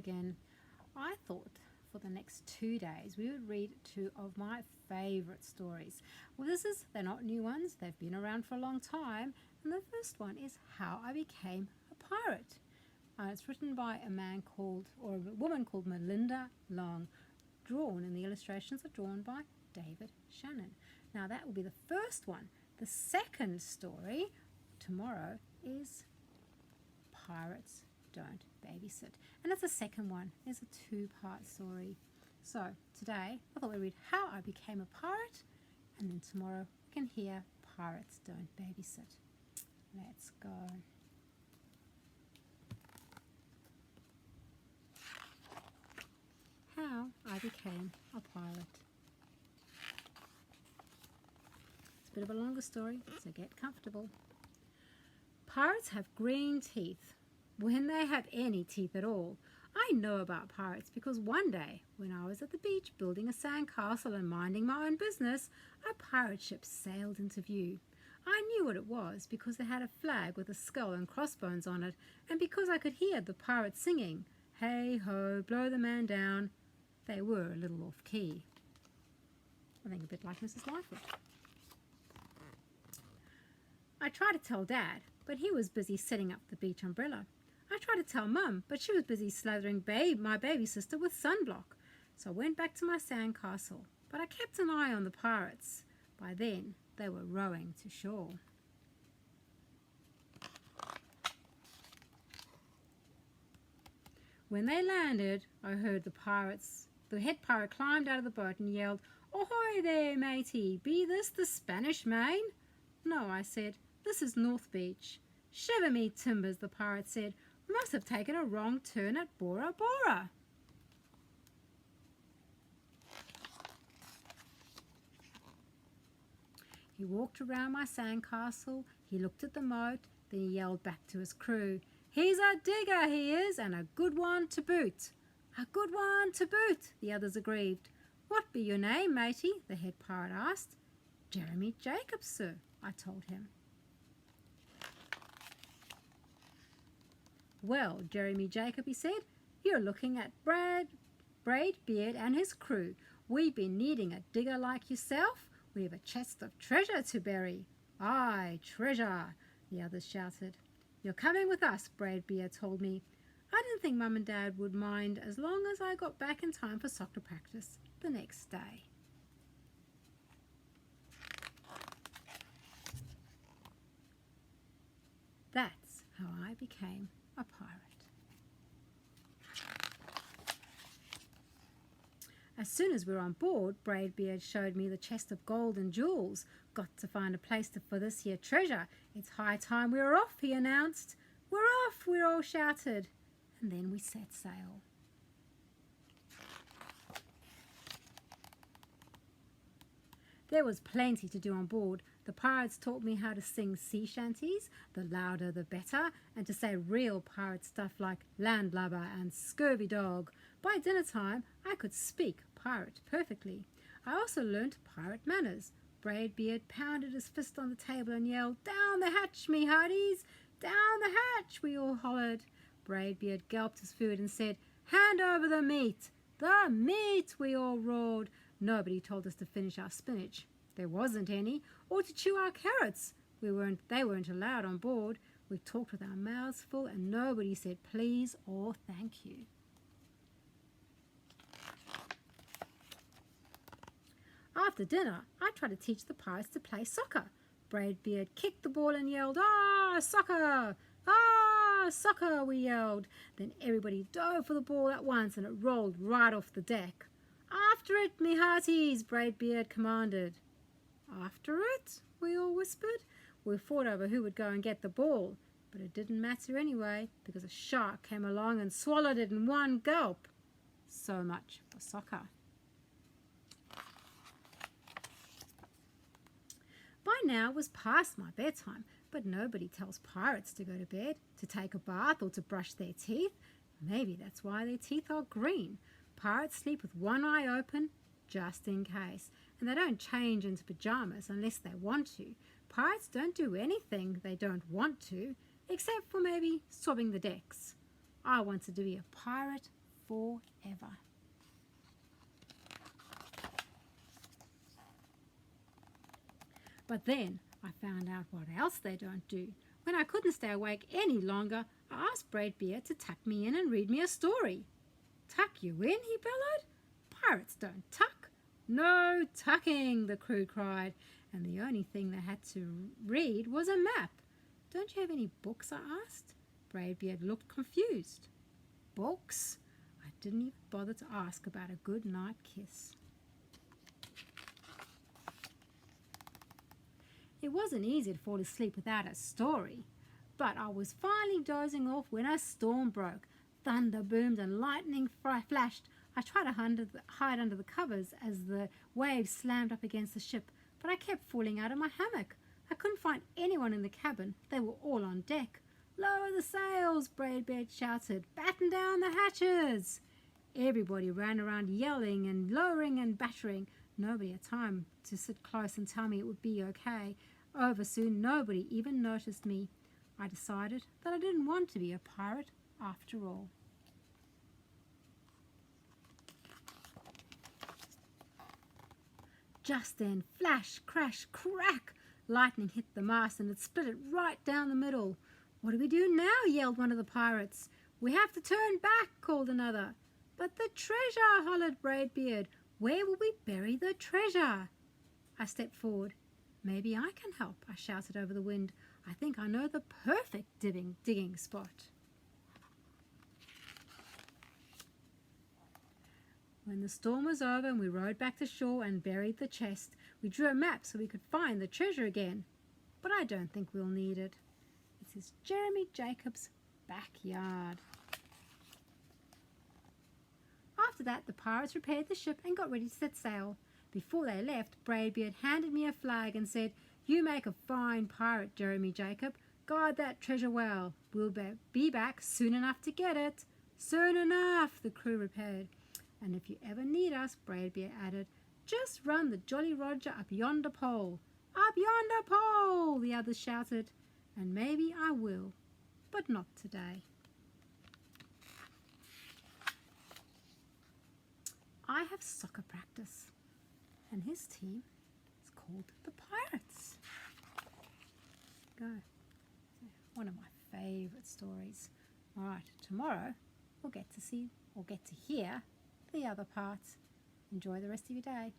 again. I thought for the next 2 days we would read two of my favourite stories. Well, they're not new ones, they've been around for a long time, and the first one is How I Became a Pirate. It's written by a woman called Melinda Long, and the illustrations are drawn by David Shannon. Now that will be the first one. The second story tomorrow is Pirates Don't Babysit, and it's the second one. It's a two-part story. So today I thought we'd read How I Became a Pirate, and then tomorrow we can hear Pirates Don't Babysit. Let's go. How I Became a Pirate. It's a bit of a longer story, so get comfortable. Pirates have green teeth, when they have any teeth at all. I know about pirates because one day, when I was at the beach building a sandcastle and minding my own business, a pirate ship sailed into view. I knew what it was because it had a flag with a skull and crossbones on it, and because I could hear the pirates singing, "Hey ho, blow the man down." They were a little off-key. I think a bit like Mrs. Lightfoot. I tried to tell Dad, but he was busy setting up the beach umbrella. I tried to tell Mum, but she was busy slathering my baby sister with sunblock. So I went back to my sandcastle, but I kept an eye on the pirates. By then, they were rowing to shore. When they landed, I heard the head pirate climbed out of the boat and yelled, "Ahoy there, matey! Be this the Spanish Main?" "No," I said, "this is North Beach." "Shiver me timbers," the pirate said. "We must have taken a wrong turn at Bora Bora." He walked around my sandcastle, he looked at the moat, then he yelled back to his crew, "He's a digger, he is, and a good one to boot." "A good one to boot," the others agreed. "What be your name, matey?" the head pirate asked. "Jeremy Jacobs, sir," I told him. "Well, Jeremy Jacob," he said, "you're looking at Braidbeard and his crew. We've been needing a digger like yourself. We have a chest of treasure to bury." "Aye, treasure," the others shouted. "You're coming with us," Braidbeard told me. I didn't think Mum and Dad would mind as long as I got back in time for soccer practice the next day. That's how I became a pirate. As soon as we were on board, Braidbeard showed me the chest of gold and jewels. "Got to find a place for this here treasure. It's high time we were off," he announced. "We're off," we all shouted. And then we set sail. There was plenty to do on board. The pirates taught me how to sing sea shanties, the louder the better, and to say real pirate stuff like landlubber and scurvy dog. By dinner time, I could speak pirate perfectly. I also learnt pirate manners. Braidbeard pounded his fist on the table and yelled, "Down the hatch, me hearties! Down the hatch!" we all hollered. Braidbeard gulped his food and said, "Hand over the meat!" "The meat!" we all roared. Nobody told us to finish our spinach. There wasn't any, or to chew our carrots. They weren't allowed on board. We talked with our mouths full and nobody said please or thank you. After dinner, I tried to teach the pirates to play soccer. Braidbeard kicked the ball and yelled, "Ah, soccer! Ah, soccer!" we yelled. Then everybody dove for the ball at once and it rolled right off the deck. "After it, me hearties!" Braidbeard commanded. "After it?" we all whispered. We fought over who would go and get the ball, but it didn't matter anyway because a shark came along and swallowed it in one gulp. So much for soccer. By now it was past my bedtime, but nobody tells pirates to go to bed, to take a bath, or to brush their teeth. Maybe that's why their teeth are green. Pirates sleep with one eye open, just in case, and they don't change into pajamas unless they want to. Pirates don't do anything they don't want to, except for maybe swabbing the decks. I wanted to be a pirate forever. But then I found out what else they don't do. When I couldn't stay awake any longer, I asked Braidbeard to tuck me in and read me a story. Tuck you in? He bellowed. Pirates don't tuck. No tucking, the crew cried, and the only thing they had to read was a map. Don't you have any books? I asked. Braidbeard looked confused. Books? I didn't even bother to ask about a good night kiss. It wasn't easy to fall asleep without a story, but I was finally dozing off when a storm broke. Thunder boomed and lightning flashed. I tried to hide under the covers as the waves slammed up against the ship, but I kept falling out of my hammock. I couldn't find anyone in the cabin. They were all on deck. Lower the sails, Braidbeard shouted. Batten down the hatches. Everybody ran around yelling and lowering and battering. Nobody had time to sit close and tell me it would be okay. Over soon, nobody even noticed me. I decided that I didn't want to be a pirate after all. Just then, flash, crash, crack! Lightning hit the mast and it split it right down the middle. What do we do now? Yelled one of the pirates. We have to turn back, called another. But the treasure, hollered Braidbeard. Where will we bury the treasure? I stepped forward. Maybe I can help, I shouted over the wind. I think I know the perfect digging spot. When the storm was over and we rowed back to shore and buried the chest, we drew a map so we could find the treasure again. But I don't think we'll need it. This is Jeremy Jacobs' backyard. After that, the pirates repaired the ship and got ready to set sail. Before they left, Braidbeard handed me a flag and said, You make a fine pirate, Jeremy Jacob. Guard that treasure well. We'll be back soon enough to get it. Soon enough, the crew replied. And if you ever need us, Braidbeard added, just run the Jolly Roger up yonder pole. Up yonder pole, the others shouted. And maybe I will, but not today. I have soccer practice, and his team is called the Pirates. Go. One of my favourite stories. All right, tomorrow we'll get to see or get to hear the other parts. Enjoy the rest of your day.